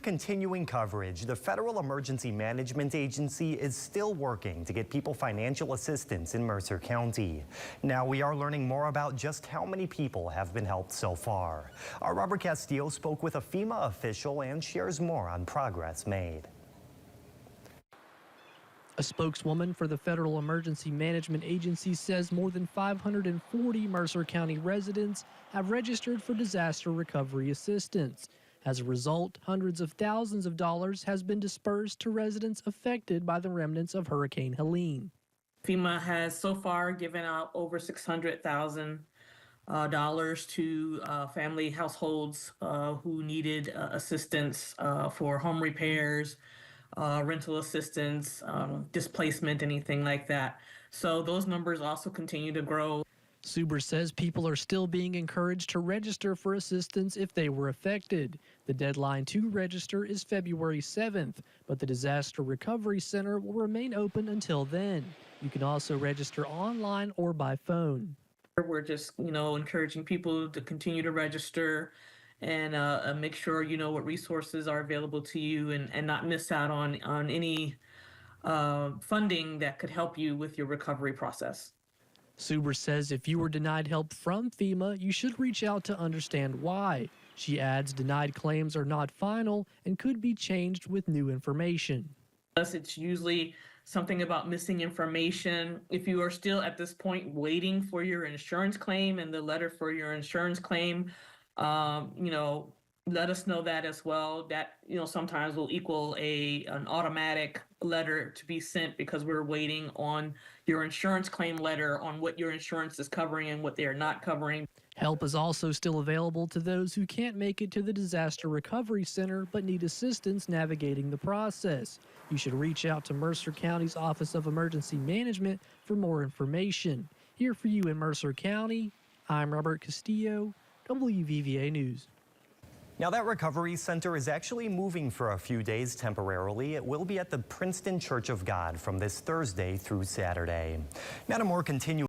continuing coverage, the Federal Emergency Management Agency is still working to get people financial assistance in Mercer County. Now we are learning more about just how many people have been helped so far. Our Robert Castillo spoke with a FEMA official and shares more on progress made. A spokeswoman for the Federal Emergency Management Agency says more than 540 Mercer County residents have registered for disaster recovery assistance. As a result, hundreds of thousands of dollars has been dispersed to residents affected by the remnants of Hurricane Helene. FEMA has so far given out over $600,000 to family households who needed assistance for home repairs, rental assistance, displacement, anything like that. So those numbers also continue to grow. Suber says people are still being encouraged to register for assistance if they were affected. The deadline to register is February 7th, but the Disaster Recovery Center will remain open until then. You can also register online or by phone. We're just, encouraging people to continue to register and make sure you know what resources are available to you and not miss out on any funding that could help you with your recovery process. Suber says if you were denied help from FEMA, you should reach out to understand why. She adds denied claims are not final and could be changed with new information. It's usually something about missing information. If you are still at this point waiting for your insurance claim and the letter for your insurance claim, let us know that as well. That, sometimes will equal an automatic letter to be sent because we're waiting on your insurance claim letter on what your insurance is covering and what they are not covering. Help is also still available to those who can't make it to the Disaster Recovery Center but need assistance navigating the process. You should reach out to Mercer County's Office of Emergency Management for more information. Here for you in Mercer County, I'm Robert Castillo, WVVA News. Now that recovery center is actually moving for a few days temporarily. It will be at the Princeton Church of God from this Thursday through Saturday. Now to more continuing